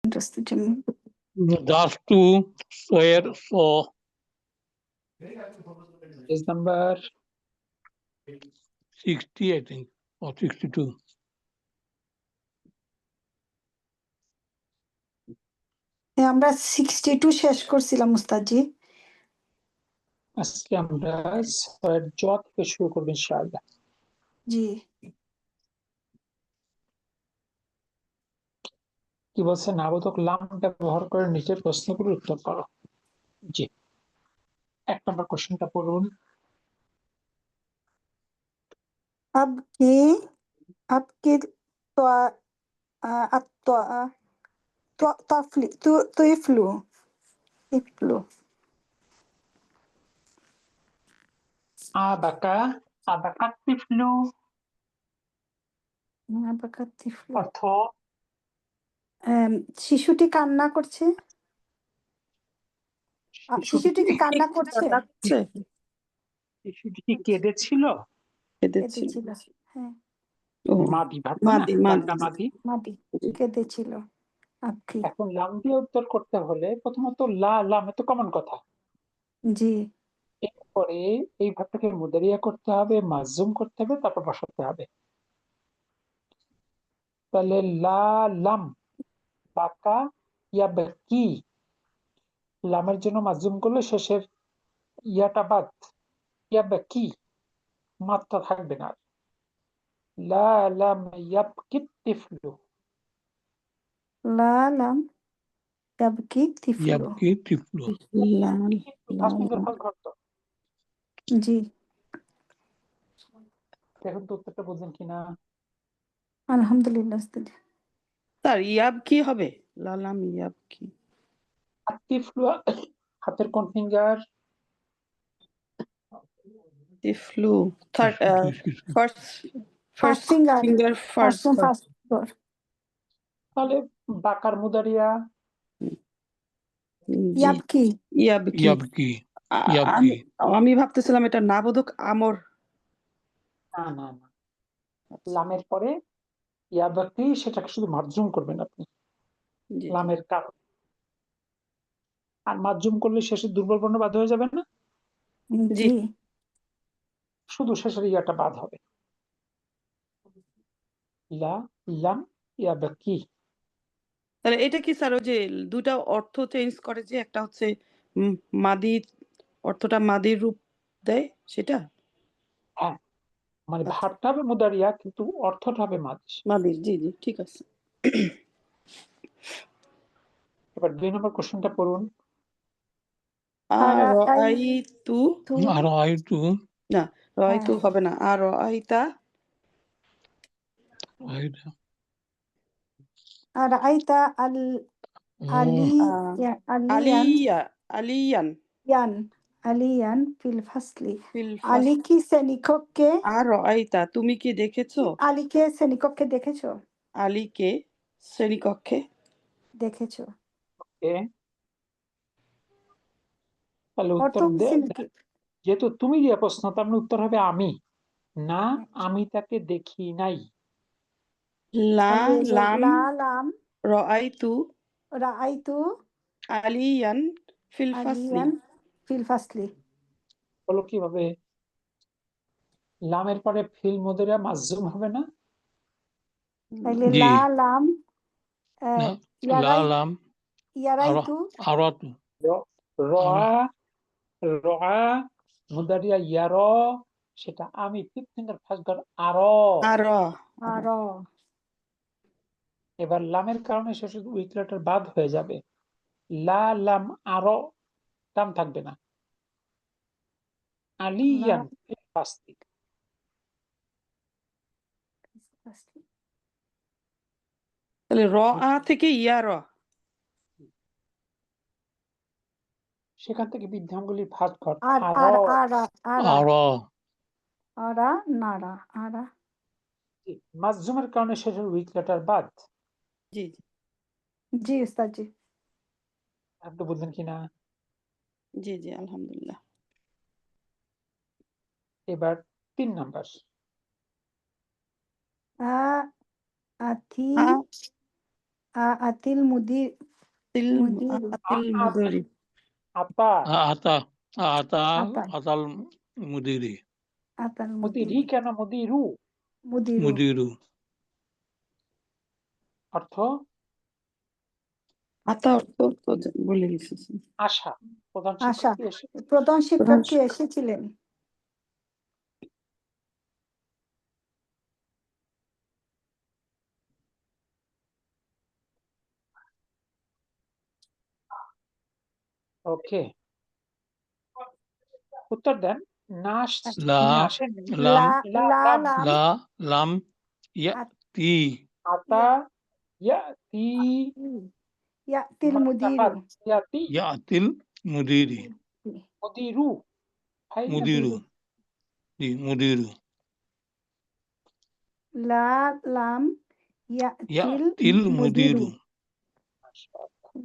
Just to swear so. Page number 60, I think, or 62. আমরা 62 শেষ করছিলাম উস্তাদজি। আজকে আমরা ছয়ের জ থেকে শুরু করবো ইনশাআল্লাহ। জি কি বলছে, নাবোধক লাম ব্যবহার করে নিচের প্রশ্নগুলোর উত্তর করো। জি, 1 নম্বর কোশ্চেনটা পড়ুন। আপকি তুইফলু আবাকা তিফলু অর্থ শিশুটি কান্না করছে। শিশুটি কি কান্না করছে? শিশুটি কি কেঁদেছিল? কেঁদেছিল। হ্যাঁ, মাদি ভাব না, মাদি, বাংলা মাদি। মাদি। মাদি কেঁদেছিল। আপকি এখন লাম দিয়ে উত্তর করতে হলে প্রথমত লাম এত কমন কথা। জি এরপরে এই ভাবটাকে মুদারিয়া করতে হবে, মাজুম করতে হবে, তারপর বসাতে হবে। তাহলে লাম বাকা ইয়াবকি, লামের জন্য মাজুম করলে শেষের ইয়াটা বাদ, ইয়াবকি মাত্রা থাকবে না। লাম ইয়াবকি তিফলু, লাম ইয়াবকি তিফলু। Yabki tiflu. জি দেখুন তো উত্তরটা বুঝলেন কিনা। আলহামদুলিল্লাহ উস্তাদ। স্যার ইয়াব কি হবে? লালাম ইয়াব কি? তিফলু হাতের কোন ফিঙ্গার? তিফলু first first finger, finger first. তাহলে বাকার মুদারিয়া ইয়াবকি ইয়াব কি? Yabki. Yabki. আমি ভাবতেছিলাম এটা নাবোধক আমর। না, লামের পরে ইয়াবকি সেটাকে শুধু মার্জুম করবেন আপনি, লামের কারণ। আর মার্জুম করলে শেষে দুর্বল বর্ণ বাদ হয়ে যাবে না? জি শুধু শেষের ইয়াটা বাদ হবে। লাম ইয়াবকি। তাহলে এটা কি স্যার ওই যে দুটা অর্থ চেঞ্জ করে, যে একটা হচ্ছে মাদি অর্থটা মাদির রূপ দেয় সেটা? হ্যাঁ, মানে ভাবটা হবে মুদারিয়া কিন্তু অর্থটা হবে মাদির। জি ঠিক আছে। এবার 2 নম্বর কোশ্চেনটা পড়ুন। আরাইতু Araitu. না, রাইতু হবে না। আরাইতা Aida. আরাইতা আলিয়ান ফিল ফাসলি। আলী কি শ্রেণীকক্ষে? আরাইতা তুমি কি দেখেছো? আলীকে শ্রেণীকক্ষে দেখেছো? আলীকে শ্রেণীকক্ষে দেখেছো। তাহলে উত্তর যেহেতু তুমি দিয়ে প্রশ্ন, তার মানে উত্তর হবে আমি। না, আমি তাকে দেখি নাই। লাম রাআইতু আলিয়ান ফিল ফাসলি। বলো কিভাবে? লামের পরে ফিল মুদারিয়া মাজুম হবে না? তাইলে জি। লাম Lalam. ইয়ারাইতু Aratu. রা মুদারিয়া ইয়ার, সেটা আমি ফিঙ্গার ফার্স্ট ঘর আর। এবার লামের কারণে শেষে উইক লেটার বাদ হয়ে যাবে। লাম আরো টান থাকবে না। আলিয়ান ফাসলি। তাহলে থেকে ইয়ার। সেখান থেকে বৃদ্ধাঙ্গুলির ফার্স্ট ঘর মাজুমের কারণে শেষের উইক লেটার বাদ। জি উস্তাদ জি। আপনি বুঝলেন কিনা? জি আলহামদুলিল্লাহ। এবার 3 নাম্বার। আতিল মুদির তিল মুদির আতিল মুদরি আতা আতা আতা আতা আতাল মুদিরি আতাল মুদিরি মুদির কেন মুদিরু মুদিরু মুদিরু অর্থ আতা অর্থ তো বলে দিয়েছি। আশা। প্রধান আশা শিক্ষক কি এসে প্রধান শিক্ষক প্রধান কি এসেছিলেন? ওকে উত্তর দেন। না লা তিনি আসেন লাম লা লা লাম লা লাম ইয়াতি আতা ইয়াতি ইয়াতিল মুদিরু ইয়াতি ইয়াতিল মুদিরি মুদিরু ফাইল না মুদিরু জি মুদিরু লা লাম ইয়াতিল ইয়াতিল মুদিরু মুদিরু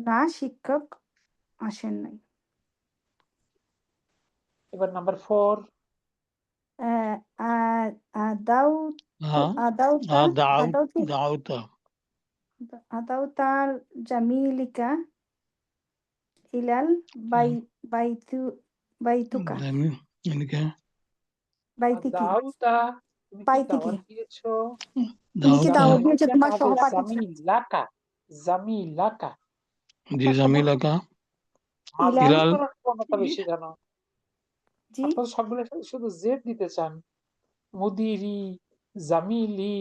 না শিক্ষক আসেন নাই। এবার নাম্বার 4 আদাউ হ্যাঁ আদাউতা আদাউতি দাউতা আদাউতার জামিলিকা ইলাল বাইতুকা এনেকে বাইতিকি দাউতা তুমি কি বাইতিকি দাওয়াত দিয়েছো? তুমি কি দাউতা দাওয়াত দিয়েছো তোমার হবে সহপাঠী? জামিলাকা জামিলাকা জি জামিলাকা ইলাল ইলাল মাঝখানে কোনটা বেশি জানো? জি আপনারা সবগুলো শুধু জেড দিতে চান। মুদিরি জামিলি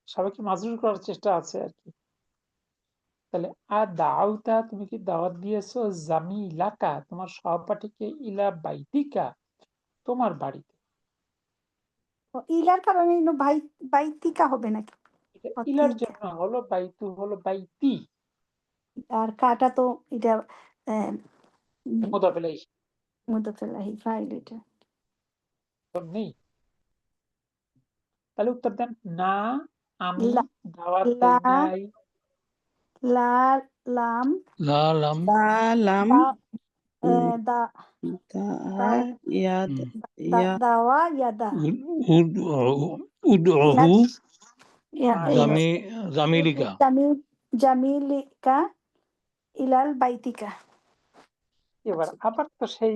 সবাইকে মাজরুর করার চেষ্টা আছে আর কি। তাহলে দাউতা তুমি কি দাওয়াত দিয়েছো জামিলাকা তোমার সহপাঠীকে ইলা বাইতিকা তোমার বাড়িতে। ইলার কারণে বাইতিকা হবে নাকি? এটা ইলার জন্য হলো, বাইতু হলো বাইতি, আর কাটা তো এটা মুদাফ ইলাইহি মুদাফিলাহি ফাইল এটা নেই। তাহলে উত্তর দেন না আমি লা- দাওয়াত দেই লা- নাই। লা লাম লা লাম লাম দা দা ইয়াদ ইয়া দাওয়া ইয়াদা উদউহু মাশাআল্লাহ। জামিলিকা জামিলিকা ইলাল বাইতিকা। এবার আবার তো সেই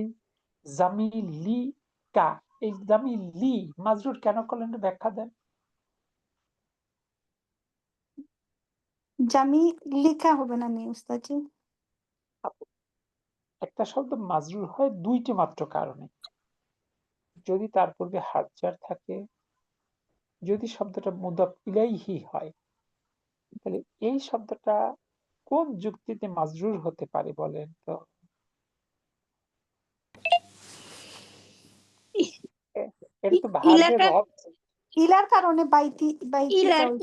জামিলিকা, এই জামিলি মাজরুর কেন করলেন ব্যাখ্যা দেন। জামিলিকা হবে না নি উস্তাদজি? একটা শব্দ মাজরুর হয় দুইটি মাত্র কারণে। যদি তার পূর্বে হাজার থাকে, যদি শব্দটা মুদাফ ইলাইহি হয়, তাহলে এই শব্দটা কোন যুক্তিতে মাজরুর হতে পারে বলেন তো? এটা তো ভার্বের অবজেক্ট। ইলার কারণে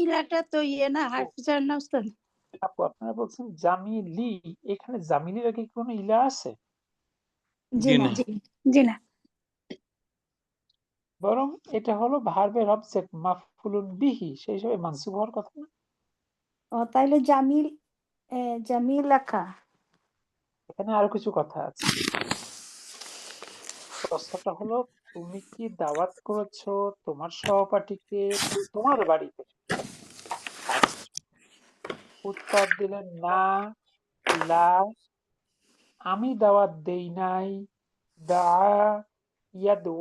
ইলাটা তো না হাফিজার না উস্তাদ? আপু আপনারা বলছেন জামিলি, এখানে জামিলির আগে কি কোনো ইলা আছে? জি না জি না, বরং এটা হলো ভার্বের অবজেক্ট মাফউলুন বিহি, সেই হিসাবে মানসুব হওয়ার কথা না। তাইলে জামিলাকা। এখানে আরো কিছু কথা আছে। প্রশ্নটা হলো তুমি কি দাওয়াত করেছো তোমার সহপাঠীকে তোমার বাড়িতে? উত্তর দিলেন না, লা আমি দাওয়াত দেই নাই, দা ইয়াদু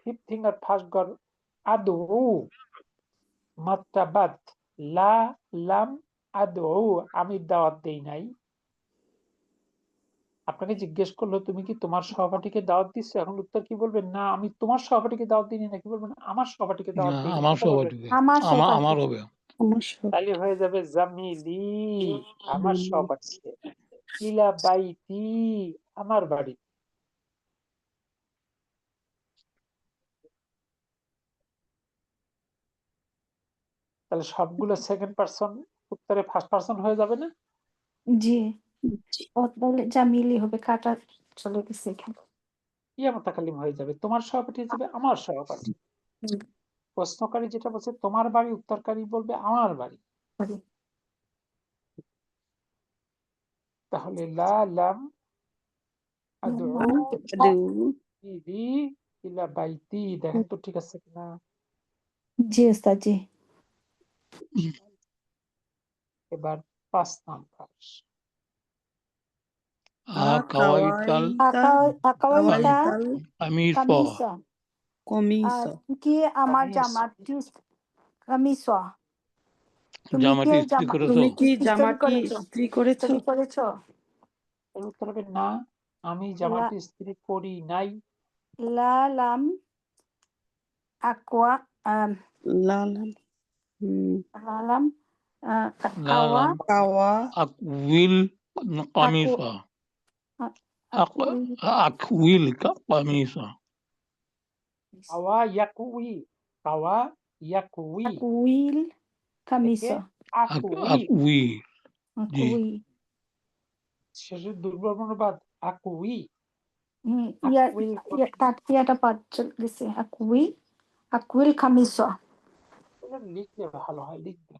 ফিফথ ফিঙ্গার ফার্স্ট গর আদু মাত্রাবাদ লা লাম আদু আমি দাওয়াত দেই নাই। আপনাকে জিজ্ঞেস করলো তুমি কি তোমার সহপাঠীকে দাওয়াত দিচ্ছ, এখন উত্তর কি বলবেন? না আমি তোমার সহপাঠীকে দাওয়াত দিইনি, নাকি বলবেন আমার সহপাঠীকে দাওয়াত দিইনি? আমার কোনটা বলবেন? সহপাঠীকে আমার আমার হবে তাহলে হয়ে যাবে জামিলি আমার সহপাঠীকে, ইলা বাইতি আমার বাড়ি। তাহলে সবগুলো সেকেন্ড পারসন উত্তরে ফার্স্ট পারসন হয়ে যাবে না? জি তাহলে জামিলি হবে, কাটা চলে গেছে এখানে। ইয়া মুতাকাল্লিম হয়ে যাবে, তোমার সহপাঠী হিসেবে আমার সহপাঠী। হুম। প্রশ্নকারী যেটা বলছে তোমার বাড়ি, উত্তরকারী বলবে আমার বাড়ি। বাড়ি। তাহলে লা লাম আদউ আদু ইলা বাইতি, দেখেন তো ঠিক আছে কিনা। জি ওস্তাদ জি। এবার 5 number Akawaital আকাওয়াইতা Akawaital Kamiso. কামিসা। Comiso. কি আমার কামিজ। জামাটি কামিসা। তুমি কি জামাটি ইস্ত্রি জামা করেছো? তুমি কি ইস্ত্রি জামাটি করেছো? ইস্ত্রি করেছো? ইস্ত্রি করেছো? এর উত্তর হবে না, আমি জামাটি ইস্ত্রি করি নাই। লালাম আকওয়া লালাম লালাম কাওয়া Lalam কাওয়া Akwil Kamisa. Akwil Kamisa. কাওয়া ইয়াকুই, কাওয়া ইয়াকুই আকুইল থেকে কামিসা। আকুই, Akwil. জি। আকুই শেষের দুর্বল অনুবাদ আকুই। ইয়াটা পাঁচ গেছে আকুই আকুইল কামিসা। এটা লিখলে ভালো হয়, লিখবে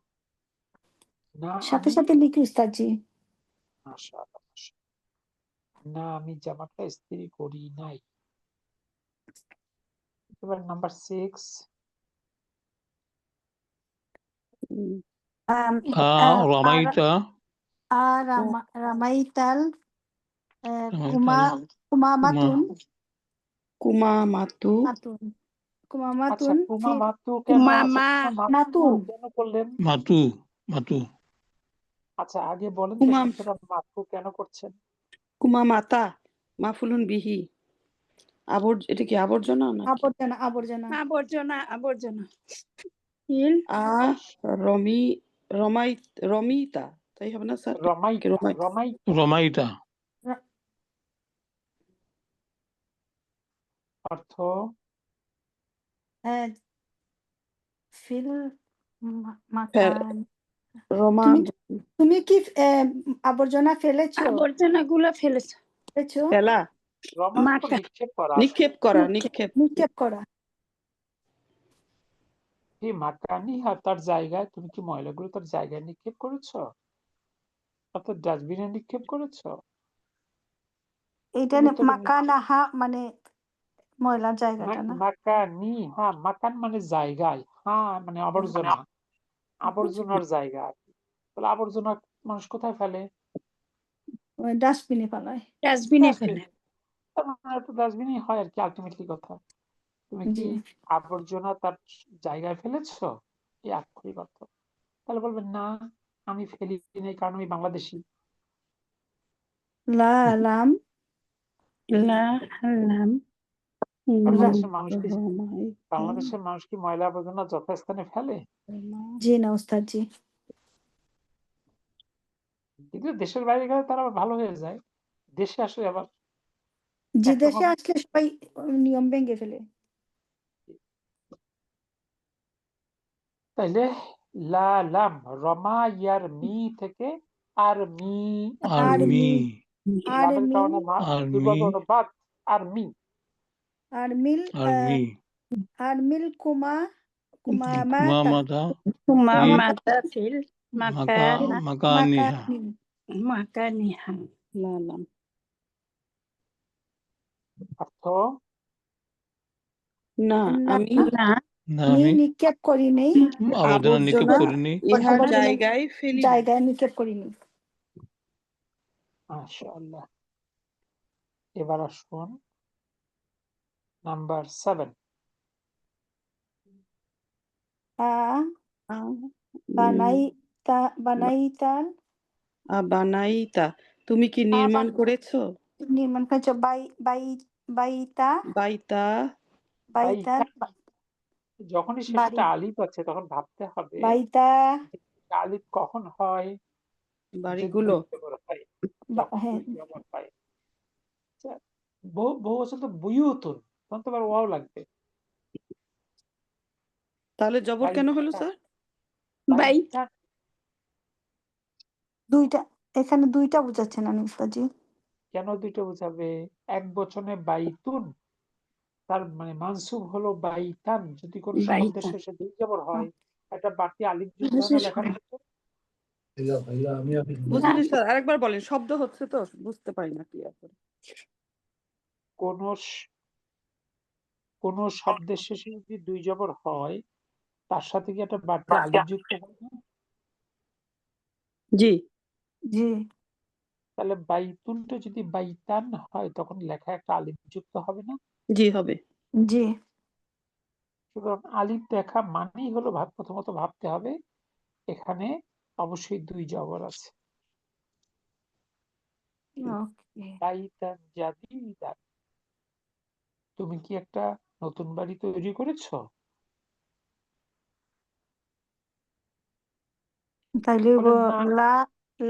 না সাথে আমি সাথে লিখি উস্তাদ জি। মাশাআল্লাহ, না আমি জামাটা ইস্ত্রি করি নাই। এবার নাম্বার 6 Ramaita. রামাইতাল Ramaita. কুমামাতুন কুমামাতু মাতুন আচ্ছা, কুমামাতুন কুমা মাতু কেন? আচ্ছা, কুমামা কুমা মাতু নাতুন। কেন করলেন? Matu. আচ্ছা, আগে বলেন তো কুমা শব্দটা মাতু কেন করছেন? কুমামাতা মাফুলুন বিহি এটা কি আবর্জনা নাকি? আবর্জনা আবর্জনা আবর্জনা আবর্জনা হিল রমি রমিতা তাই হবে না স্যার? রমাইতা, রমাই- রমাইতা Ramaita. অর্থ ফিল মাকান। রমা তুমি কি আবর্জনা ফেলেছো? আবর্জনা গুলো ফেলেছো। ফেলেছো? ফেলা রমা তো মাথা নিক্ষেপ করা, নিক্ষেপ করা নিক্ষেপ নিক্ষেপ করা। এই মাকানি আর তার জায়গায় তুমি কি ময়লাগুলো তার জায়গায় নিক্ষেপ করেছো, অর্থাৎ ডাস্টবিনে নিক্ষেপ করেছো? এটা এগুলো তো মাকানাহা মানে ময়লার জায়গাটা না? মাকানি, হ্যাঁ, মাকান মানে জায়গায়, হ্যাঁ মানে আবর্জনা, আবর্জনার জায়গা আর কি। তাহলে আবর্জনা মানুষ কোথায় ফেলে? ডাস্টবিনে ফেলায়। ডাস্টবিনে ফেলে। তার মানে তো ডাস্টবিনই হয় আর কি, আলটিমেটলি কথা। তুমি কি জি। আবর্জনা তার জায়গায় ফেলেছো, এই আক্ষরিক অর্থ। তাহলে বলবেন না আমি ফেলি নাই, কারণ আমি বাংলাদেশি। লালাম লাম বাংলাদেশের মানুষ কি বাংলাদেশের মানুষ কি ময়লা আবর্জনা যথাস্থানে ফেলে? জি না উস্তাদ জি। কিন্তু দেশের বাইরে গেলে তারা আবার ভালো হয়ে যায়, দেশে আসলে আবার যে একরকম। দেশে আসলে সবাই নিয়ম ভেঙে ফেলে। তাইলে লালাম রমা ইয়ার মি থেকে আর মি, Army. লামের কারণে দুর্বল Army. অনুবাদ আর মি। Army. আরমিল কুমামাতা Kumamata. কুমামাতা ফিল Makaniha. মাকানি। মাকানিহা লালাম অর্থ না আমি না Nami. নিক্ষেপ করি নেই, আবর্জনা নিক্ষেপ আবর্জনা করিনি। ইহার আবর্জনা জায়গায় ফেলি জায়গায় নিক্ষেপ করিনি। মাশাআল্লাহ। এবার আসুন নাম্বার 7 বানাইতাল বানাইতা তুমি কি নির্মাণ করেছো? নির্মাণ করেছো। বাইতা বাইতা বাইতা যখনই শেষে আলিফ আছে তখন ভাবতে হবে বাইতা আলিফ কখন হয়, বাড়িগুলো হয়, হ্যাঁ হয়। বহু বছর তো বুয়ুতুন, তখন তো আবার ওয়াও লাগবে। তাহলে জবর কেন হলো স্যার? বাইতা দুইটা, এখানে দুইটা বুঝাচ্ছে না উস্তাদজি। কেন দুইটা বোঝাবে? এক বচনে বাইতুন, তার মানে মানসুব হলো বাইতান। যদি কোনো শব্দের বাইতান। শেষে দুই জবর হয়, একটা বাড়তি আলিফ যুক্ত হয় না লেখার ক্ষেত্রে? বুঝলি স্যার আরেকবার বলেন, শব্দ হচ্ছে তো বুঝতে পারি না ক্লিয়ার করে। কোন শব্দের শেষে যদি দুই জবর হয়, তার সাথে কি একটা বাড়তি আলিফ যুক্ত হবে না? জি জি তাহলে বাইতুনটা যদি বাইতান হয় তখন লেখা একটা আলিফ যুক্ত হবে না? জি হবে। জি সুতরাং আলিফ দেখা মানেই হলো প্রথমত ভাবতে হবে এখানে অবশ্যই 2 জবর আছে। ওকে বাইতান জাদিদান। তুমি কি একটা নতুন বাড়ি তৈরি করেছো? তাইলে বলে না, লা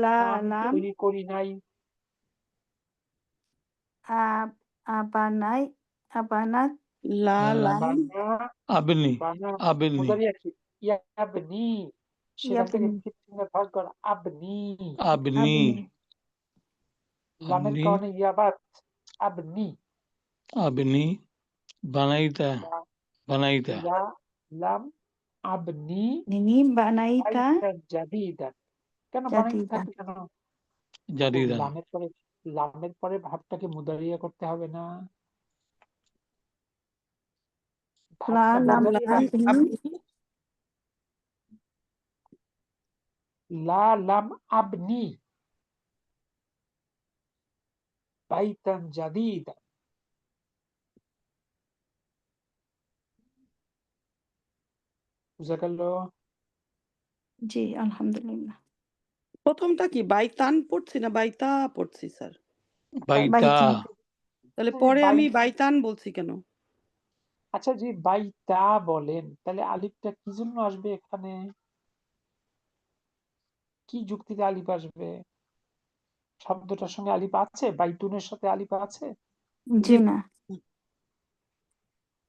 লা আমি লাম তৈরি করি নাই। আব আবানাই আবানাত লা লা লাম বানা আবনি বানা আবনি মুদারিয়া কি? ইয়াবনি। সেখান থেকে ইয়াবনি 15 এর ভাগ কর আবনি। আবনি আবনি লামের আবনি কারণে ইয়াবাত আবনি। আবনি বানাইতা বা বানাইতা ইয়া লাম আবনি নিনি বানাইতা বাইতান জাদিদান। কেন বানাইতে জাদিদান থাকবে কেন? ও জাদিদান লামের পরে ভাবটাকে মুদারিয়া করতে হবে না? লা ভাবটা লাম মুদারিয়া লাম করতে আবনি লা লাম আবনি বাইতান জাদিদান। বুঝা গেল? জি আলহামদুলিল্লাহ প্রথমটা কি বাইতান পড়ছি না বাইতা পড়ছি স্যার? বাইতা বাইতান তাহলে আচ্ছা, পরে আমি বাইতান বলছি কেন? আচ্ছা যে বাইতা বলেন তাহলে আলিফটা কি জন্য আসবে এখানে? কি যুক্তিতে আলিফ আসবে? শব্দটার সঙ্গে আলিফ আছে? বাইতুনের সাথে আলিফ আছে? জি জি না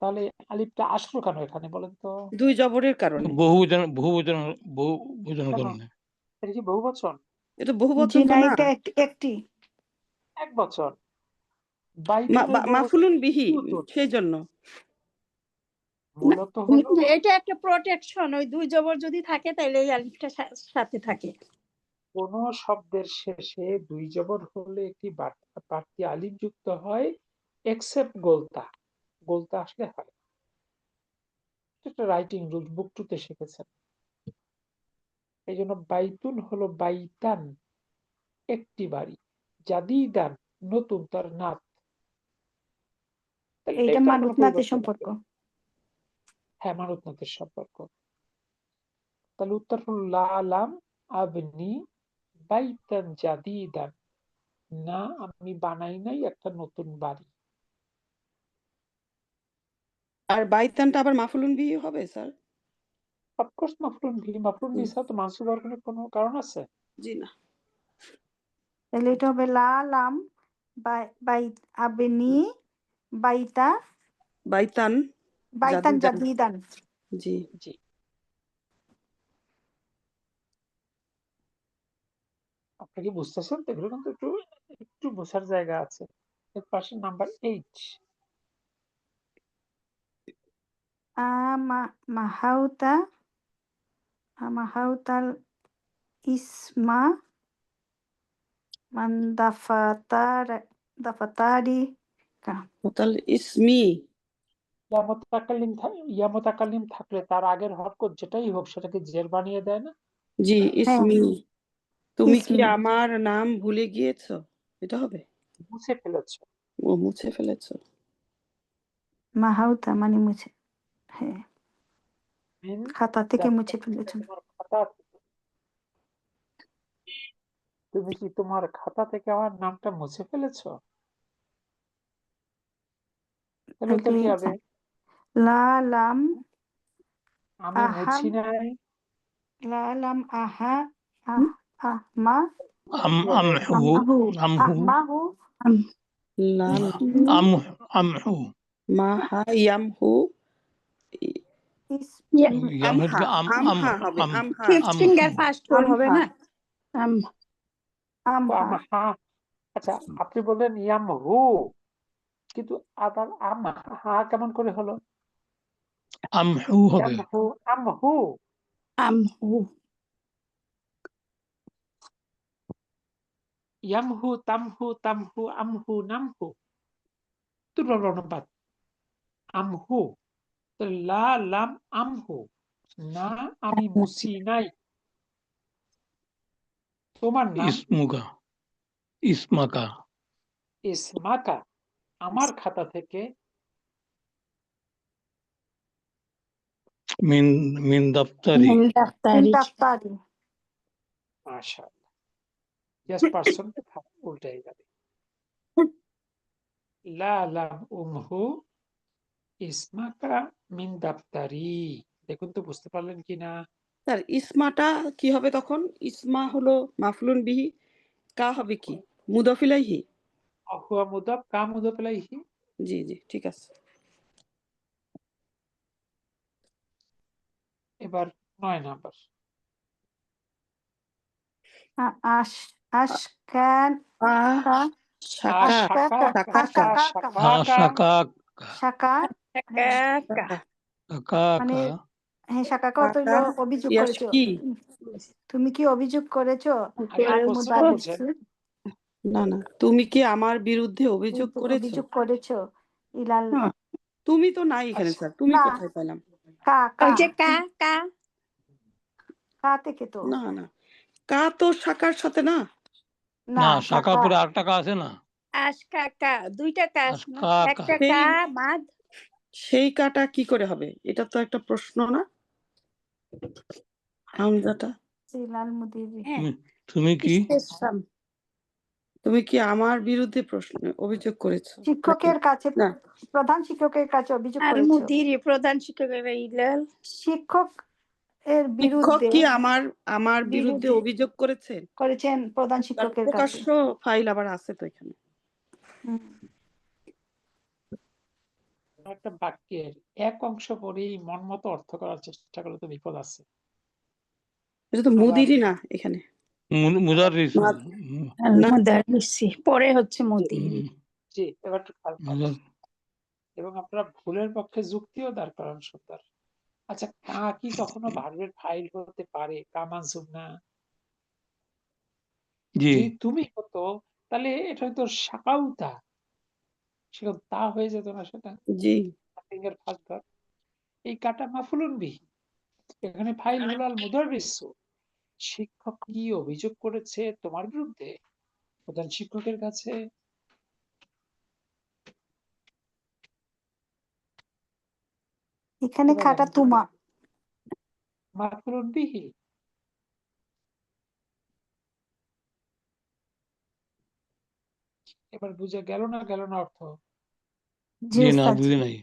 তাহলে আলিফটা আসলো কেন এখানে বলেন তো? 2 জবরের কারণে। বহুবচনের কেন? কারণে এটা কি বহুবচন? এটা জি বহুবচন তো না না। এটা একটি এক বচন। বাইতুনের বহুবচন মাফুলুন বিহি নতুন। সেই জন্য। মূলত হলো এটা একটা প্রোটেকশন, ওই 2 জবর যদি থাকে তাহলে এই আলিফটা সাথে থাকে। কোন শব্দের শেষে 2 জবর হলে একটি বাড়তি আলিফ যুক্ত হয় এক্সেপ্ট গোলতা। গোলতা আসলে হয়। এটা রাইটিং রুল বুক 2 তে শিখেছেন। এই জন্য বাইতুন হলো বাইতান একটি বাড়ি, জাদিদান নতুন তার নাত। তাহলে এইটা এটার কোনো মানুত নাতের পরিবর্তন সম্পর্ক হবে না। হ্যাঁ, মানত নাতের সম্পর্ক। তাহলে উত্তর হলো লা লাম আবনি বাইতান জাদিদান। না, আমি বানাই নাই একটা নতুন বাড়ি। আর বাইতানটা আবার মাফুলুন বিহি হবে স্যার? অফকোর্স মাফরুন বিহি। মাফরুন বিহি ছাড়া তো মানসুব হওয়ার কোনো কারণ আছে? জি না। তাহলে এটা হবে লা লাম বাই আবনি বাইতা বাইতান বাইতান জাদিদান। জাদিদান জি জি। আপনি কি বুঝতেছেন? এগুলো কিন্তু একটু একটু বোঝার জায়গা আছে। এর পাশে নাম্বার 8। মাহাউতা মাহাউতাল ইসমা মান দাফাতারি তাহলে ইসমি ইয়া মুতাকাল্লিম থাকলে তার আগের হরকত যেটাই হোক সেটাকে জের বানিয়ে দেয় না? জি হ্যাঁ ইসমি। তুমি কি ইসমি আমার নাম ভুলে গিয়েছো? এটা হবে? মুছে ফেলেছে। ও মুছে ফেলেছো। মাহাউতা মানে মুছে হ্যাঁ মিন খাতা থেকে মুছে দাফতারিকা, ফেলেছেন তোমার খাতা থেকে। তুমি কি তোমার খাতা থেকে আমার নামটা মুছে ফেলেছো? তাহলে উত্তর তাহলে কি হবে? লা লাম আমি আহাম মুছি নাই। লা লাম আহা আহ আহমা তাহলে কি হবে? আমহু আমহু আহমাহু লাল ইসমি আমহু মাহা ইয়ামহু আমহা আমহা হবে আমহা। ফিফথ ফিঙ্গার আমহু ফার্স্ট ফোর হবে আমহা না? ও আমহা হা। আচ্ছা, আপনি বললেন ইয়ামহু, কিন্তু আবার হা কেমন করে হলো? আমহু হবে ইয়ামহু আমহু। ইয়ামহু তামহু তামহু আমহু নামহু। দুর্বল অনুপাত। আমহু। তো লা লাম আমহু। না আমি মুছি নাই। তোমার নাম ইসমুকা ইসমাকা ইসমাকা আমার খাতা থেকে মিন মিন দাফতারি মিন দাফতারি দাফতারি। মাশাআল্লাহ জাস্ট পারসন উল্টাই যাবে। লা লাম উমহু ইসমাকা মিন দাফতারি। দেখুন তো বুঝতে পারলেন কিনা? স্যার ইসমাটা কি হবে তখন? ইসমা হলো মাফলুন বিহি, কা হবে কি? মুদাফ ইলাইহি। হুয়া মুদাফ কা মুদাফ ইলাইহি। জি জি ঠিক আছে। এবার 9 নাম্বার। আশ আশকান আহ কা শাকা আশাকা আশাকা আশাকা শাকা মানে হ্যাঁ শাকাকা তো হইলো অভিযোগ করেছো। কি তুমি কি অভিযোগ করেছো? আগে আল প্রশ্ন মুদারিস বোঝেন। না না তুমি কি আমার বিরুদ্ধে অভিযোগ করেছো? অভিযোগ করেছো ইলাল না, তুমি তো নাই এখানে আচ্ছা। স্যার, তুমি না। কোথায় পেলাম? কা ওই কা যে কা কা কা থেকে তো না না, কা তো শাকার সাথে না। না শাখা পরে আর টাকা আছে না। আশকা কা দুইটা কা আছে না? আশকা একটা কা। কা মাদ সেই কাটা কি করে হবে? এটা তো একটা প্রশ্ন না, হামজাটা। ইলাল মুদিরি। হ্যাঁ তুমি কি ইস্তেসলাম তুমি কি আমার বিরুদ্ধে প্রশ্ন অভিযোগ করেছো? শিক্ষকের কাছে না প্রধান শিক্ষকের কাছে অভিযোগ আর করেছো। মুদিরি প্রধান শিক্ষকের ইলাল শিক্ষক এর শিক্ষক বিরুদ্ধে কি আমার বিরুদ্ধে অভিযোগ করেছেন? করেছেন প্রধান তার শিক্ষকের কাছে। প্রকাশ্য ফাইল আবার আছে তো এখানে। হুম। একটা বাক্যের এক অংশ পরেই মন মতো অর্থ করার চেষ্টা করলে তো বিপদ আছে। এটা তো মুদিরই না এখানে। মুদারিস না। মুদারিসি পরে হচ্ছে মুদিরি। জি এবার একটু খেয়াল করেন। এবং আপনারা ভুলের পক্ষে যুক্তিও দাঁড় করান সুন্দর। আচ্ছা কা কি কখনো ভার্বের ফাইল হতে পারে? কা মানসুব না। জি যদি তুমি হতো তাহলে এটা হয়তো শাকাউতা, সেরকম তা হয়ে যেত না সেটা। জি এর ফার্স্ট ভার্ব। এই কাটা মাফুলুন বিহি, এখানে ফাইল হলো আল মুদাররিসু। শিক্ষক কি অভিযোগ করেছে তোমার বিরুদ্ধে প্রধান শিক্ষকের কাছে? এখানে খাটা তুমা মাফুলুন বিহি। এবার বুঝে গেল না অর্থ? জি জি না উস্তাদ। বুঝি নাই।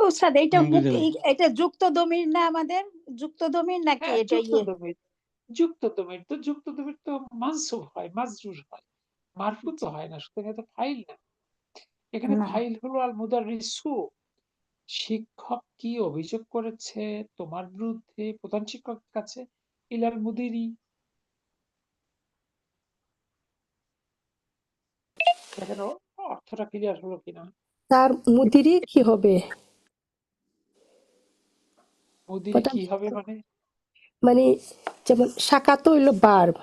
ওস্তাদ এটা আমি বুঝি নাই। এটা যুক্ত দমির না আমাদের যুক্ত দমির নাকি হ্যাঁ এটা ইয়ে যুক্ত দমির তো মানসুব হয়, মাজরুর হয়, মারফু তো হয় না, সুতরাং এটা ফাইল না। এখানে না। ফাইল হলো আল মুদাররিসু। শিক্ষক কি অভিযোগ করেছে তোমার বিরুদ্ধে প্রধান শিক্ষকের কাছে? ইলাল মুদিরি। দেখেন অর্থটা ক্লিয়ার হলো কিনা? তার মুদিরি কি হবে? মুদিরি কি হবে মানে? মানে যেমন শাখা তো হইলো বার্ব,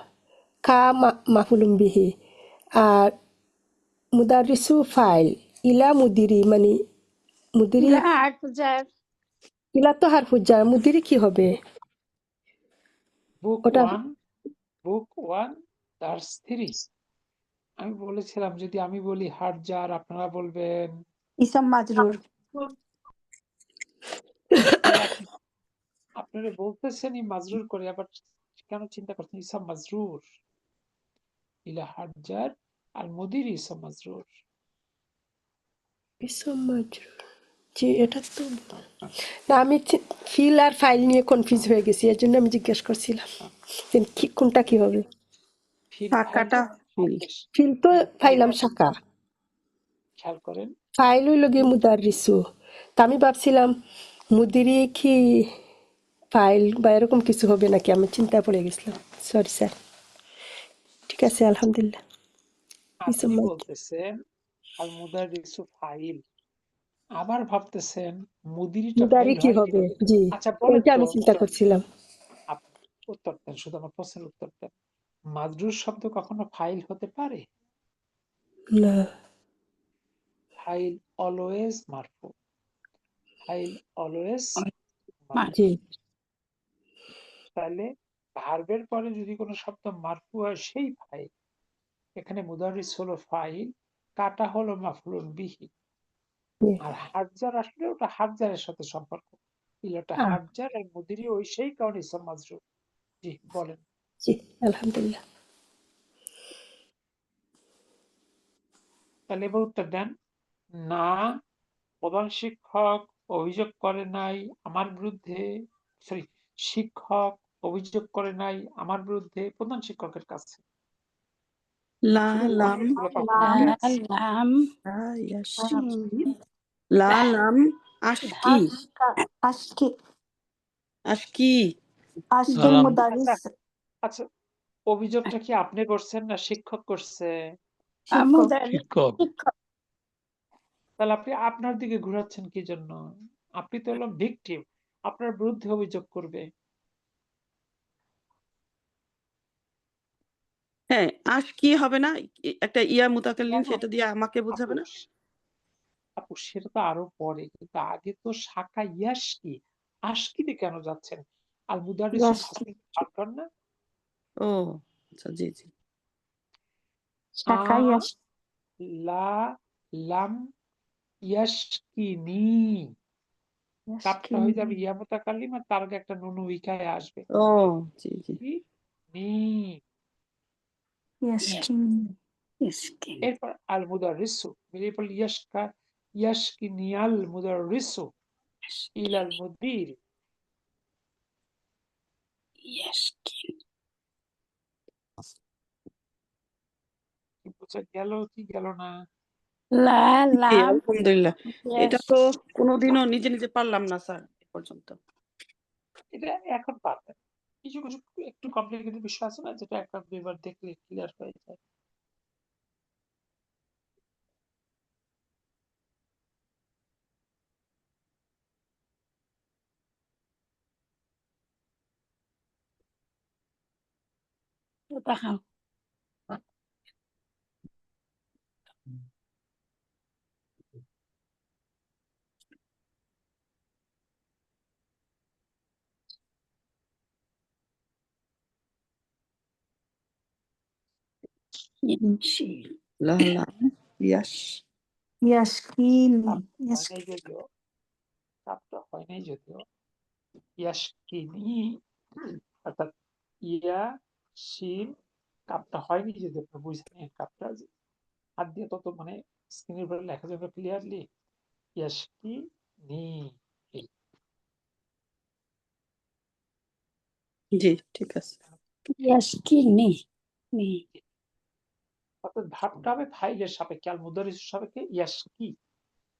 কা মাফুলুম বিহি, আর মুদারিসু ফাইল, ইলা মুদিরি মানে মুদিরি আর্টজার ইলা তো হারফুজার, মুদিরি কি হবে? বুক ওটা 1 দার্স 3। আমি বলেছিলাম যদি আমি বলি হারজার আপনারা বলবেন ইসম মাজরুর। তাহলে আপনারা বলতেছেনই মাজরুর করে, আবার কেন চিন্তা করছেন ইসম মাজরুর? ইলা হারজার আর মুদির ইসম মাজরুর। জি এটা তো না, আমি ফিল আর ফাইল নিয়ে কনফিউজ হয়ে গেছি, এর জন্য আমি জিজ্ঞেস করছিলাম যে কোনটা কি হবে। শাখাটা ফিল তো ফাইলাম শাখা, খেয়াল করেন ফাইল হইল গিয়ে মুদারিসু। তা আমি ভাবছিলাম মুদিরি কি ফাইল বা এরকম কিছু হবে নাকি, আমি চিন্তায় পড়ে গেছিলাম। Sorry sir. ঠিক আছে আলহামদুলিল্লাহ। আপনি বলতেছেন আল মুদারিসু ফাইল, আবার ভাবতেছেন মুদিরিটা মুদারি ফাইল কি হয় হবে। কিভাবে? জি আচ্ছা বলেন ওইটা তো, আমি চিন্তা করছিলাম। উত্তর দেন, শুধু আমার প্রশ্নের উত্তর দেন। মাজরুর শব্দ কখনো ফাইল হতে পারে? না ফাইল অলওয়েজ মারফু, ফাইল অলওয়েজ জি তাহলে ভার্বের পরে যদি কোনো শব্দ মারফু হয় সেই ফাইল, এখানে মুদারিস হলো ফাইল, কাটা হলো মাফলুন বিহি, জি আর হার্জার আসলে ওটা হার্জারের সাথে সম্পর্ক, ওটা আহ, হার্জার আর মুদিরি ওই সেই কারণে ইসম মাজরুর। জি বলেন। জি আলহামদুলিল্লাহ। তাহলে এবার উত্তর দেন। না, প্রধান শিক্ষক অভিযোগ করে নাই আমার বিরুদ্ধে, সরি, শিক্ষক অভিযোগ করে নাই আমার বিরুদ্ধে প্রধান শিক্ষকের কাছে। লা শুধু লাম অনেকগুলো পার্থক্য লাম আছে। লাম লা লাম আশকি আশকি আশকি আশকিল সালাম মুদারিস আচ্ছা, অভিযোগটা কি আপনি করছেন না শিক্ষক করছে? শিক্ষক মুদারিস শিক্ষক শিক্ষক তাহলে আপনি আপনার দিকে ঘোরাচ্ছেন কি জন্য? আপনি তো হলো ভিকটিম, আপনার বিরুদ্ধে অভিযোগ করবে। হ্যাঁ আশকি হবে না, একটা ইয়া মুতাকাল্লিম কেন? সেটা দিয়ে আমাকে বোঝাবে আপু না। আপু সেটা তো আরো পরে, কিন্তু আগে তো শাখা ইয়াসকি, আশকিতে কেন যাচ্ছেন? আল মুদারিসুল ইয়াশকি হাসান পারকার না? ও আচ্ছা জি জি আ শাখা ইয়াশ লা লাম ইয়াসকিনি, কাপটা হয়ে যাবে ইয়া মুতাকাল্লিম আর তার আগে একটা নুন উইকায় আসবে। ও জি জি কি? নি। ইয়াশকি ইয়াশকি এরপর আল মুদারিসু মিলিয়ে পড়ল ইয়াশকিনি আল মুদারিসু ইলাল মুদির। ইয়াশকি কি বোঝা গেল কি গেল না? লা জি, লাম আলহামদুলিল্লাহ। এটা ইয়াশ তো কোনোদিনও নিজে নিজে পারলাম না স্যার এ পর্যন্ত। এটা এখন পারবেন। কিছু কিছু একটু কমপ্লিকেটেড বিষয় আছে না, যেটা একটা দুইবার দেখলে ক্লিয়ার হয়ে যায়। দেখাও ইনশি লা লাম ইয়াশ ইয়াশকিনি হয় নাই যদিও, কাপটা হয় নাই যদিও, ইয়াশকিনি অর্থাৎ ইয়া শিন, কাপটা হয়নি যদিও, আপনি বুঝছেন কাপটা হাত দিয়ে তত মানে স্ক্রিনের উপরে লেখা যাবে ক্লিয়ারলি ইয়াশকিনি। এই জি ঠিক আছে। ইয়াশকিনি নি অর্থাৎ ভাবটা হবে ফাইলের সাপেক্ষে, আল মুদারিসের সাপেক্ষে ইয়াশকি,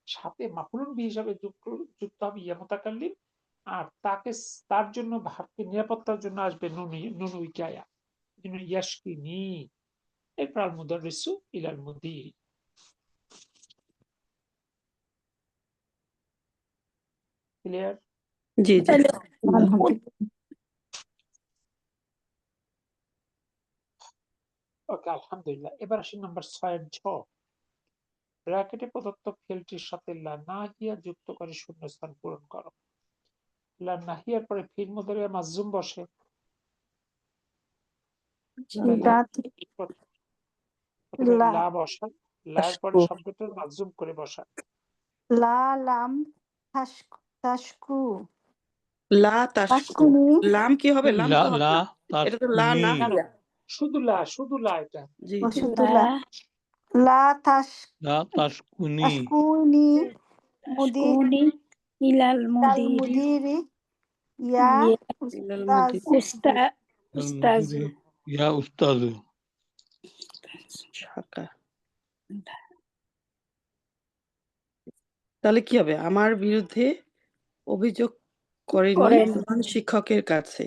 সাথে মাফুলুন বি হিসাবে যুক্ত হবে ইয়া মুতাকাল্লিম, আর তার জন্য ভাবকে নিরাপত্তার জন্য আসবে নুন উইকায়া, ইয়াশকিনি। এরপর আল মুদারিসু ইলাল মুদির। ক্লিয়ার? জি জি আলহামদুলিল্লাহ ওকে আলহামদুলিল্লাহ। এবার আসি নাম্বার 6 এর ঝ। ব্র্যাকেটে প্রদত্ত ফিল্ডটির সাথে লা নাহিয়া যুক্ত করে শূন্যস্থান পূরণ করো। লা নাহিয়ার পরে ফিল মুদারি মাজজুম বসে। তাহলে প্রথমে লা লা বসা, লার পরে তাশকু শব্দটা মাজজুম করে বসা। লা লাম তাশকু লা তাশকু তাশকুনি লাম কি হবে? লাম লা তো হবে লা না, এটা তো লা তাসকুনি না কেন? হিয়া। শুধু লা এটা। জি ও জি শুধু লা লা লা তাসকুনি তাশকুনি তাশকুনি ইলাল মুদাল মুদিরি মুদিরি ইয়া ইলাল উস্তাজ মুদির উস্তা উস্তাজু ইয়া উস্তাজু। শাখা। তাহলে কি হবে? আমার বিরুদ্ধে অভিযোগ করেনি করেন প্রধান শিক্ষকের কাছে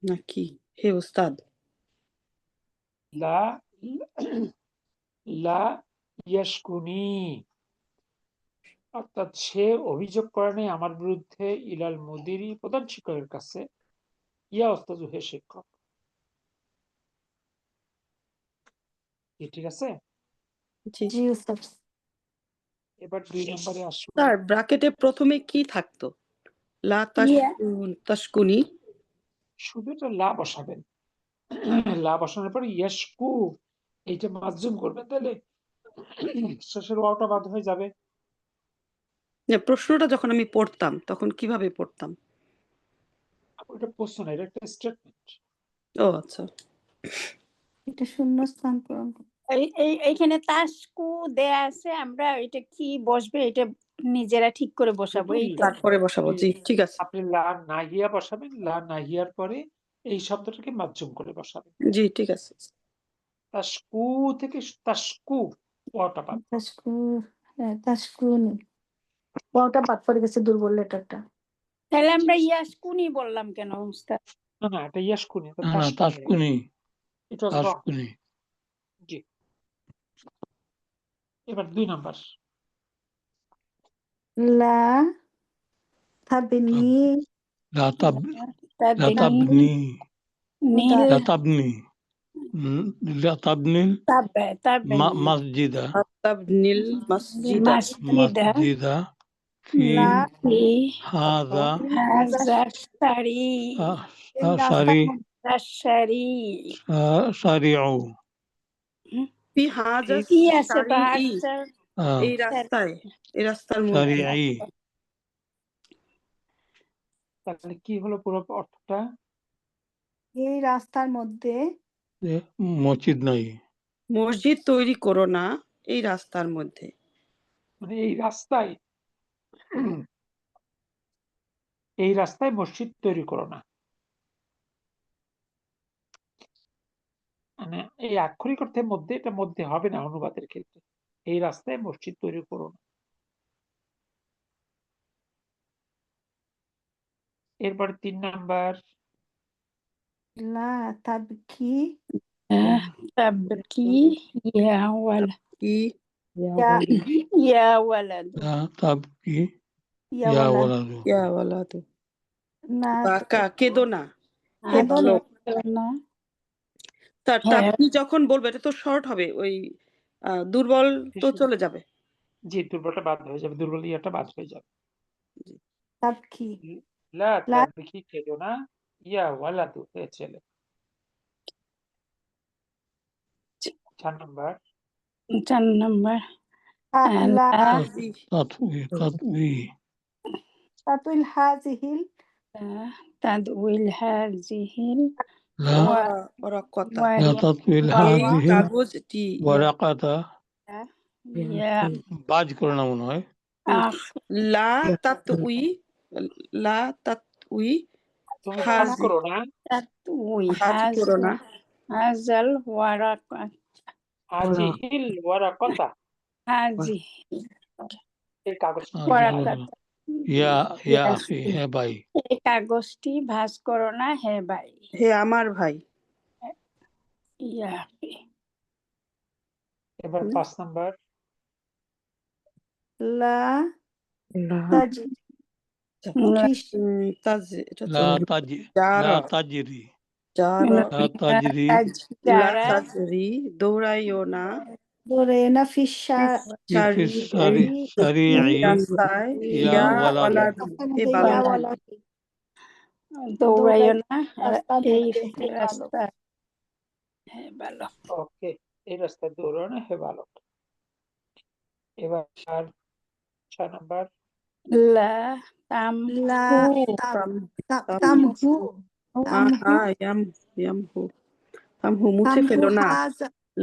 নাকি হে উস্তাদ? লা লা ইয়াশকুনি, অর্থাৎ সে অভিযোগ করে নাই আমার বিরুদ্ধে ইলাল মুদিরি প্রধান শিক্ষকের কাছে, ইয়া ওস্তাজু হে শিক্ষক। কি ঠিক আছে? জি জি উস্তাদ এবার 2 নম্বরে আসো। স্যার ব্র্যাকেটে প্রথমে কি থাকতো? লা ইয়া তাশকুনি শুধু এটা লা বসাবেন। লা বসানোর পর ইয়াশকু এইটা মাজজুম করবেন, তাহলে শেষের ওয়াওটা বাদ হয়ে যাবে। না, প্রশ্নটা যখন আমি পড়তাম তখন কিভাবে পড়তাম? ওইটা প্রশ্ন না, এটা একটা স্টেটমেন্ট। ও আচ্ছা। এটা শূন্যস্থান পূরণ করো। এইখানে তাস্কু দেয়া আছে, আমরা এটা কি বসবে এটা নিজেরা ঠিক করে বসাবো, এই তো। তারপরে বসাবো, জি ঠিক আছে। আপনি লা নাহিয়া বসাবেন, লা নাহিয়ার পরে এই শব্দটাকে মাজজুম করে বসাবেন। জি ঠিক আছে। তাশকু থেকে তাশকু ওয়াওটা বাদ। তাশকুনি ওটা বাদ পড়ে গেছে, দুর্বল লেটারটা। তাহলে আমরা ইয়াসকুনি বললাম কেন উস্তাদ? না না, এটা ইয়াশকুনি, এটা না না তাশকুনি। তাসকুনি It was wrong. তাসকুনি জি। এবার 2 নাম্বার। লা তাবনি লা তাবনি তাবনি নীল লা তাবনি লা তাবনিল তাবনি মসজিদা তাবনিল মাসজিদা মসজিদা ফি লা ফি হাযা হাযা সারি সারি সারি সারিউ ফি হাযা কি আছে তো সারিই, হাজার এই রাস্তায়, এই রাস্তার মধ্যে। সারিই তাহলে কি হলো পুরো অর্থটা? এই রাস্তার মধ্যে মসজিদ নাই। মসজিদ তৈরি করো না এই রাস্তার মধ্যে। মানে এই রাস্তায় মসজিদ তৈরি করো না। মানে এই আক্ষরিক অর্থের মধ্যে, এটা মধ্যে হবে না অনুবাদের ক্ষেত্রে। এই রাস্তায় মসজিদ তৈরি করো না। এরপরে 3 নাম্বার। লা তাবকি তাবকি ইয়া ওয়ালা কি ইয়া ওয়ালাদ লা তাবকি ইয়া ইয়া ওয়ালা ওয়ালাদু ইয়া ওয়ালাদু, না বাকা কেঁদো না, হে কেঁদো বালক। না তার হ্যাঁ। তাবকি যখন বলবে এটা তো শর্ট হবে, ওই দুর্বল তো চলে যাবে। জি, দুর্বলটা বাদ হয়ে যাবে, দুর্বল ইয়াটা বাদ হয়ে যাবে। তাবকি লা লা তাবকি কেঁদো না, ইয়া ওয়ালাদু হে ছেলে। 4 নাম্বার। 4 নাম্বার লা তাতউই তাতুল হাজিহিল তাদউইল হাজিহিল লা ওয়ারাকাতা, লা তাতউইল এই হাযিহিল কাগজটি ওয়ারাকাতা ইয়া বাজ করে না মনে হয়। আখ লা তাতউই, লা তাতউই তুমি ভাজ করো না, তাদউই হাজ করো না, হাজাল ওয়ারাকাত হাজিহিল ওয়ারাকাতা, হাজি এই কাগজটা। ওয়ারাকাত ইয়া ইয়া আখি হে ভাই। এই কাগজটি ভাঁজ করো না হে ভাই। হে আমার ভাই। ইয়া এবার 5 নাম্বার। লা তাজি এটা লা তাজরি যারা লা তাজরি লা তাজরি, দৌড়াইও না ধরে না ফিসা সারিই রাস্তায়, ইয়া ইয়া ওয়ালাদু ওয়ালাদু, হে বালক। দৌড়াইও না রাস্তার এই মধ্যে হে রাস্তা হে বালক। ওকে, এই রাস্তায় দৌড়ো না হে বালক। এবার 6 নাম্বার। লা লা তামহু তামহু তামহু মুছে ফেলো না,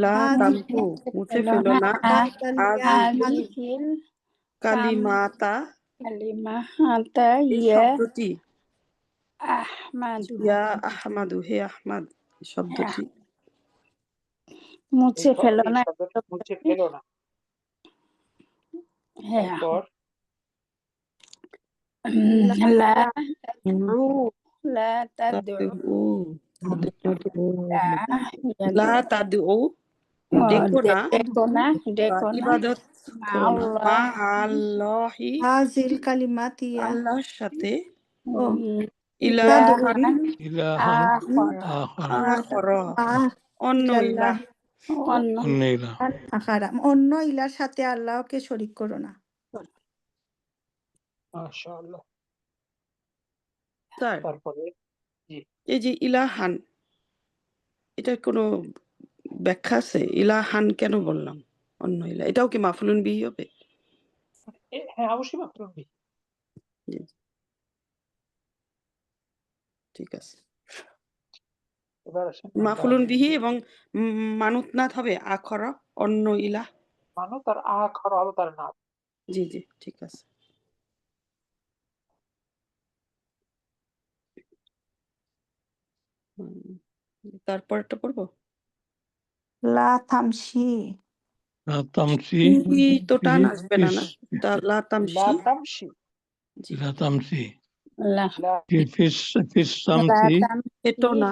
লা তামহু মুছে ফেলো না, হাজিহিল কালিমাতা, কালিমাতা এই ইয়া শব্দটি, আহমাদু ইয়া আহমাদু, হে আহমাদ শব্দটি। মুছে ফেলো না শব্দটা মুছে ফেলো না। হ্যাঁ এরপর লা লা তাদউ লা তাদউ, ডেকো না, ডেকো না ইবাদত করো না, মা আল্লাহি, হাজিল কালিমাতিয়া আল্লাহর সাথে, ও ইলাহান ইলাহান আখার অন্য ইলাহ, অন্য অন্য ইলার সাথে আল্লাহকে শরীক করো না। মাশাআল্লাহ। স্যার তারপরে এই যে ইলাহান, এটার কোনো ব্যাখ্যা আছে? ইলাহান কেন বললাম অন্য ইলা? এটাও কি মাফুলুন বিহি হবে? হ্যাঁ, অবশ্যই মাফুলুন বিহি। জি, ঠিক আছে। এবার আসেন মাফুলুন বিহি এবং মানুত নাথ হবে আখর অন্য ইলাহ। মানো তার আখর আলো তার না। জি জি, ঠিক আছে। তারপরটা পড়বো। লা তামশি। তামসি তো টান আসবে না না? লা তামশি। লা তামশি। জি, লা তামসি লা ফিস ফিস সামসি এটো না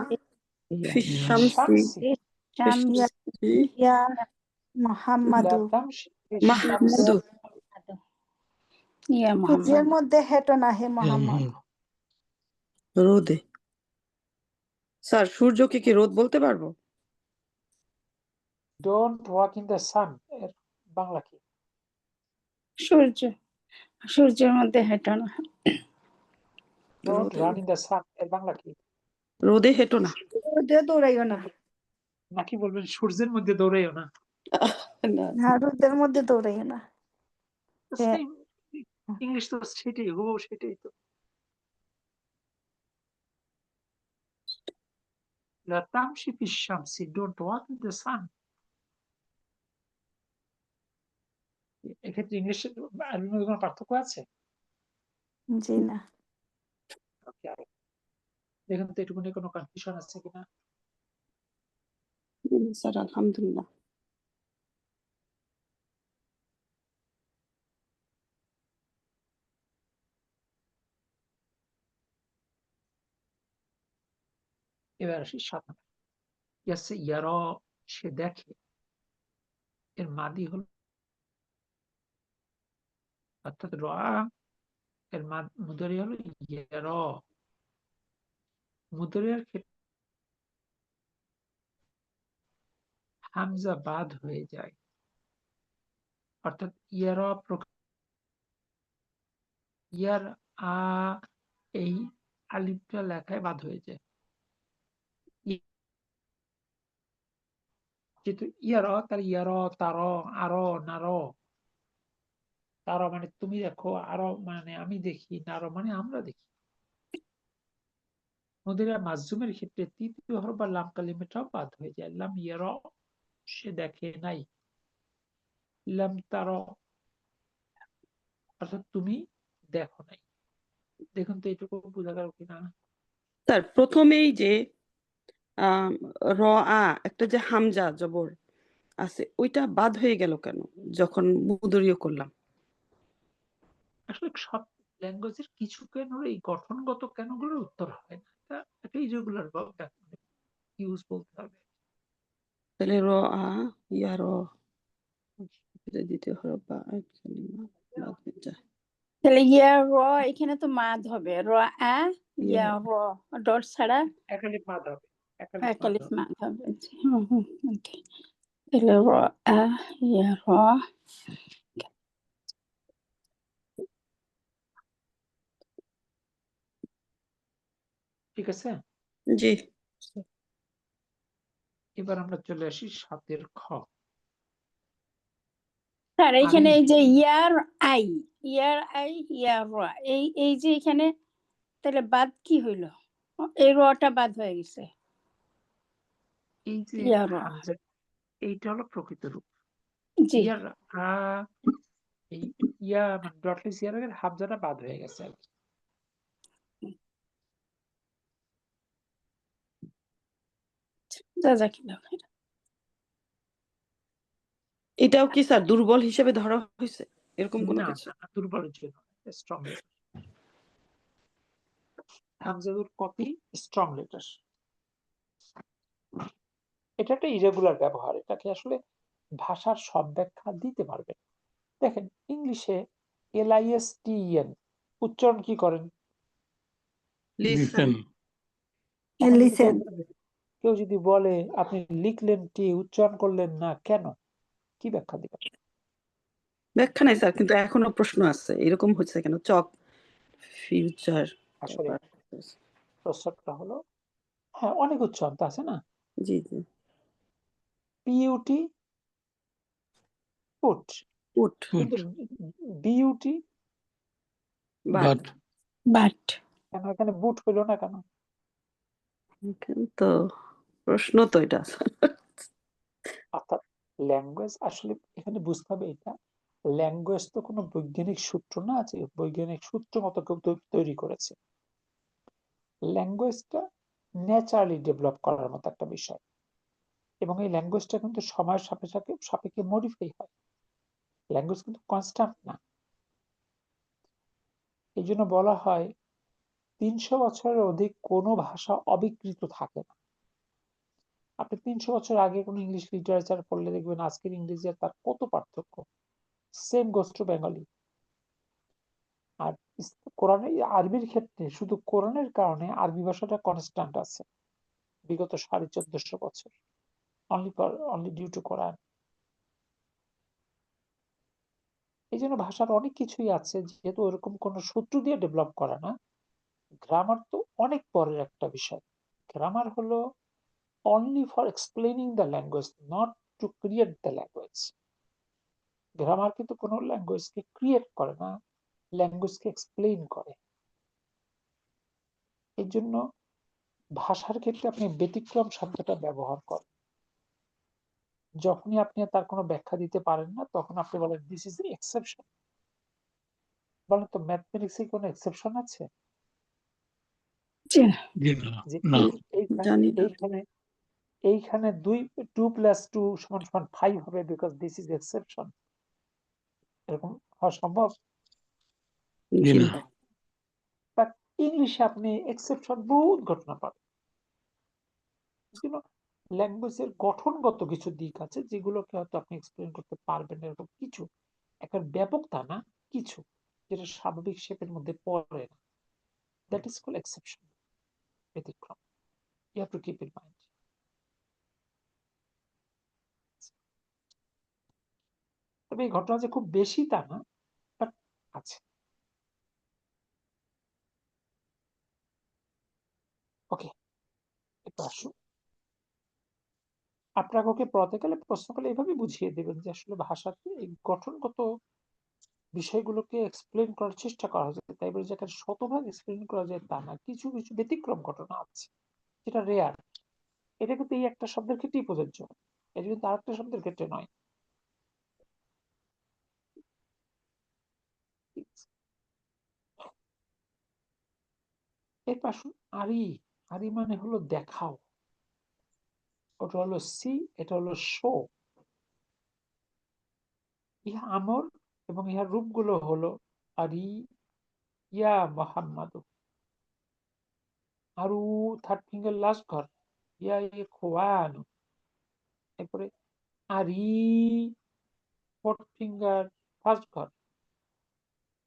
ফিশ শামসি শামসি। ইয়া ইয়া মুহাম্মাদু। লা তামশি ফি মাহমুদু। ইয়া সূর্যের মুহাম্মদ। মধ্যে হেঁটো না হে মোহাম্মদ। রোদে। স্যার সূর্যকে কি রোদ বলতে পারবো? ডোন্ট ওয়াক ইন দ্য সান এর বাংলা কি? সূর্য, সূর্যের মধ্যে হেঁটো না। ডোন্ট রোদে রান ইন দ্য সান এর বাংলা কি? রোদে হেঁটো না। রোদে দৌড়াইও না। নাকি বলবেন সূর্যের মধ্যে দৌড়াইও না? না, হ্যাঁ, রোদের মধ্যে দৌড়াইও না। হ্যাঁ। সেম ইংলিশ তো সেটাই, হুবহু সেটাই তো। লা তামশি ফি শামসি don't walk in the sun. এক্ষেত্রে ইংলিশ আরবির মধ্যে কোনো পার্থক্য আছে? জি না। দেখুন তো এটুকুনি কোনো কনফিউশন আছে কিনা। স্যার আলহামদুলিল্লাহ। এবার আসি 7 নম্বর। ইয়াসে ইয়ারা সে দেখে এর মাদি হলো অর্থাৎ রা এর মুদারি হলো ইয়ারা। মুদারির ক্ষেত্রে হামজা বাদ হয়ে যায়, অর্থাৎ ইয়ারা ইয়ার আ এই আলিফটা লেখায় বাদ হয়ে যায়। যেহেতু ইয়ারা তার ইয়ারা তার আরো নারো। তারা মানে তুমি দেখো, আরো মানে আমি দেখি, নারো মানে আমরা দেখি। মুদিরা মাজজুমের ক্ষেত্রে তৃতীয় হরফ বা লাম কালিমাটাও বাদ হয়ে যায়। লাম ইয়ারা সে দেখে নাই, লাম তারা অর্থাৎ তুমি দেখো নাই। দেখুন তো এইটুকু বোঝা গেল কিনা। স্যার প্রথমেই যে র আ একটা যে হামজা জবর আছে ওইটা বাদ হয়ে গেল কেন যখন মুদরিও করলাম? আসলে সব ল্যাঙ্গুয়েজের কিছু কেন এই গঠনগত কেনগুলোর উত্তর হয় না, এটা ইরেগুলার ইউজ বলতে হবে। তাহলে র আ ইয়া র দ্বিতীয় হরফ বা কালিমা বাদ হয়ে যায়। তাহলে ইয়া র এখানে তো মাদ হবে। র আ ইয়া র ডট ছাড়া একালিফ মাদ হবে, একালিফ মাদ হবে। ওকে। তাহলে র আ ইয়া র। ঠিক আছে। জি, এবার আমরা চলে আসি 7 খ। স্যার এখানে আলী এই যে ইয়ার আই ইয়ার র এই যে এখানে তাহলে বাদ কি হইল? এই রটা বাদ হয়ে গেছে। এই যে ইয়া র। হামজা, এইটা হলো প্রকৃত রূপ। জি ইয়ার আ এই ইয়া মানে ডটলেস ইয়ার এর হামজাটা বাদ হয়ে গেছে আর কি। জাযাকিল্লাহ খাইর। এটাও কি স্যার দুর্বল হিসেবে ধরা হয়েছে এরকম কোনো না কিছু? না, দুর্বলের জন্য স্ট্রং লেটার। হামজাদুর কপি স্ট্রং লেটার। এটা একটা ইরেগুলার ব্যবহার, এটাকে আসলে ভাষার সব ব্যাখ্যা দিতে পারবে। দেখেন ইংলিশে LISTEN উচ্চারণ কি করেন? লিসেন এখন যদি লিসেন। কেউ যদি বলে আপনি লিখলেন টি উচ্চারণ করলেন না কেন, কি ব্যাখ্যা দিবেন? ব্যাখ্যা নাই স্যার, কিন্তু এখনো প্রশ্ন আছে এরকম হচ্ছে কেন চক ফিউচার আসলে প্রস্রাবটা হলো, হ্যাঁ অনেক উচ্চারণ তো আছে না, জি জি পিইউটি পুট, উট কিন্তু বিইউটি বাট বাট বাট কেন এখানে বুট হইলো না কেন? এখানে তো প্রশ্ন তো এটা অর্থাৎ ল্যাঙ্গুয়েজ আসলে এখানে বুঝতে হবে এটা, ল্যাঙ্গুয়েজ তো কোনো বৈজ্ঞানিক সূত্র না, যে বৈজ্ঞানিক সূত্র মতো কেউ তৈরি করেছে। ল্যাঙ্গুয়েজটা ন্যাচারালি ডেভেলপ করার মতো একটা বিষয়, এবং এই ল্যাঙ্গুয়েজটা কিন্তু সময়ের সাপেক্ষে সাপেক্ষে মডিফাই হয়। ল্যাঙ্গুয়েজ কিন্তু কনস্ট্যান্ট না। এই জন্য বলা হয় 300 বছরের অধিক কোনো ভাষা অবিকৃত থাকে না। আপনি 300 বছর আগে কোনো ইংলিশ লিটারেচার পড়লে দেখবেন আজকের ইংরেজি আর তার কত পার্থক্য। Same goes to Bengali. আর কোরআনে আরবির ক্ষেত্রে শুধু কোরআনের কারণে আরবি ভাষাটা কনস্ট্যান্ট আছে বিগত 1450 বছর, অনলি ডিউ টু কোরআন। এই জন্য ভাষার অনেক কিছুই আছে যেহেতু ওরকম কোনো সূত্র দিয়ে ডেভেলপ করা না। গ্রামার তো অনেক পরের একটা বিষয়। গ্রামার হলো only for explaining the language, not to create the language. Grammar কিন্তু কোনো ল্যাঙ্গুয়েজকে ক্রিয়েট করে না, ল্যাঙ্গুয়েজকে এক্সপ্লেইন করে। এই জন্য ভাষার ক্ষেত্রে আপনি ব্যতিক্রম শব্দটা ব্যবহার করেন। যখনই আপনি তার কোনো ব্যাখ্যা দিতে পারেন না তখন আপনি বলেন দিস ইজ এক্সেপশন। বলেন তো ম্যাথমেটিক্সে কোনো এক্সেপশন আছে? জি না। জি না, যে না। জানি না এইখানে এইখানে 2 + 2 = 5 হবে বিকজ দিস ইজ এক্সেপশন, এরকম হওয়া সম্ভব? জি জি না। না বাট ইংলিশে আপনি এক্সেপশন বহুত ঘটনা পাবেন। ল্যাঙ্গুয়েজের গঠনগত কিছু দিক আছে যেগুলোকে হয়তো আপনি এক্সপ্লেন করতে পারবেন না, এরকম কিছু, একটা ব্যাপক তা না, কিছু যেটা স্বাভাবিক শেপের মধ্যে পড়ে না, দ্যাট ইজ কল্ড এক্সেপশন, ব্যতিক্রম। You have to keep in mind. তবে এই ঘটনা যে খুব বেশি তা না, বাট আছে। ওকে, এবার আসুন, আপনাকে ওকে পড়াতে গেলে প্রশ্ন করলে এইভাবে বুঝিয়ে দেবেন যে আসলে ভাষাতে এই গঠনগত বিষয়গুলোকে এক্সপ্লেন করার চেষ্টা করা হচ্ছে, তাই বলে যেখানে শতভাগ এক্সপ্লেন করা যায় তা না, কিছু কিছু ব্যতিক্রম ঘটনা আছে যেটা রেয়ার। এটা কিন্তু এই একটা শব্দের ক্ষেত্রেই প্রযোজ্য, এটা কিন্তু আরেকটা শব্দের ক্ষেত্রে নয়। এর পাশে আরি, আরি মানে হলো দেখাও, ওটা হলো সি, এটা হলো শো। ইহা আমর এবং ইহার রূপগুলো হলো আরি ইয়া মোহাম্মদ, আরু থার্ড ফিঙ্গার লাস্ট ঘর, ইয়া খোয়ান, এরপরে আরি ফোর্থ ফিঙ্গার ফার্স্ট ঘর,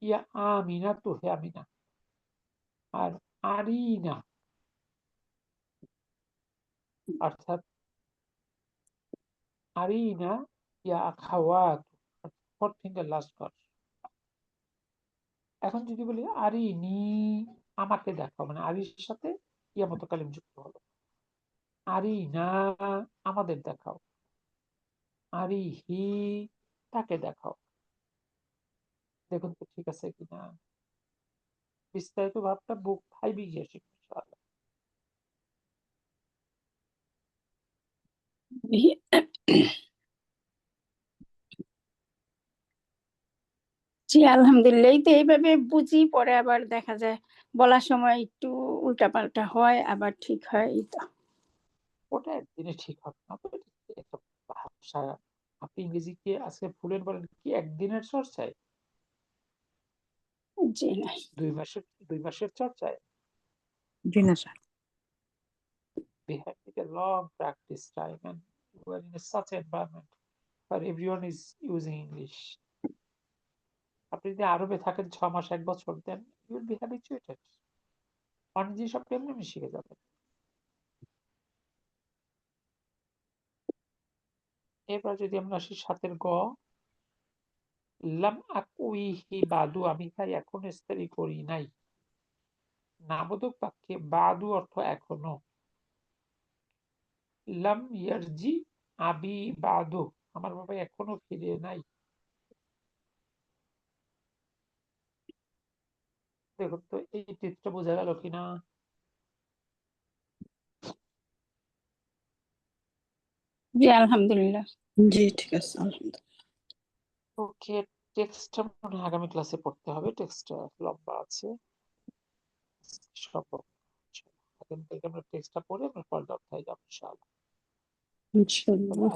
ইয়া আমিনা তো হে আমিনা, আর আরিনা অর্থাৎ আরিনা ইয়া খাওয়াত, ফোর্থ ফিঙ্গার লাস্ট ঘর। এখন যদি বলি আরিনি, আমাকে দেখাও, মানে আরির সাথে ইয়া মতো কালিম যুক্ত হলো। আরিনা, আমাদের দেখাও। আরিহি, তাকে দেখাও। দেখুন তো ঠিক আছে কিনা। বিস্তারিত ভাবটা বুক 5 গিয়ে শিখবো ইনশাআল্লাহ। জি আলহামদুলিল্লাহ, এই তো এইভাবে বুঝি, পরে আবার দেখা যায় বলার সময় একটু উল্টাপাল্টা হয়, আবার ঠিক হয়। এই তো ওটা একদিনে ঠিক হবে না তো, একটা ভাষা। আপনি ইংরেজিকে আজকে ফুলেন বলেন কি একদিনের চর্চায়, জি না। 2 মাসের চর্চায়? জি না sir We have to take a long practice time, and we are in such an environment where everyone is using English. আপনি যদি আরবে থাকেন 6 মাস 1 বছর, then you will be habituated, অনেক জিনিস আপনি এমনি শিখে যাবেন। এরপর যদি আমরা আসি 7 গ, লাম আকুইহি বাদু, আমি তাই এখন ইস্তারি করি নাই। নাবোধক বাক্যে বাদু অর্থ এখনো। লাম ইয়ারজি আবি বাদু, আমার বাবা এখনো ফিরে নাই। দেখুন তো এই টিপসটা বোঝা গেল কিনা? জি আলহামদুলিল্লাহ। জি ঠিক আছে, আলহামদুলিল্লাহ। ওকে, টেক্সটটা মনে হয় আগামী ক্লাসে পড়তে হবে, টেক্সটটা লম্বা আছে। এখন থেকে আমরা টেক্সটটা পড়ে আমরা পরের অধ্যায়ে যাবো ইনশাআল্লাহ। তবে ইনশাআল্লাহ।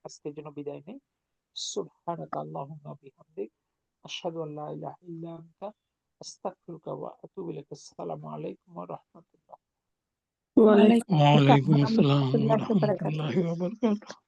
আজকের জন্য বিদায় নেই। সুবহানাকা আল্লাহুম্মা বিহামদিক আশহাদু আল্লা ইলাহা ইল্লা আনতা আস্তাগফিরুকা ওয়া আতুবু ইলাইক। আসসালামু আলাইকুম ওয়া রাহমাতুল্লাহ। ওয়ালাইকুম ওয়ালাইকুম আসসালাম আসসালাম ওয়া ওয়া রাহমাতুল্লাহি ওয়া বারাকাতুহু। রাহমাতুল্লাহি ওয়া বারাকাতুহু।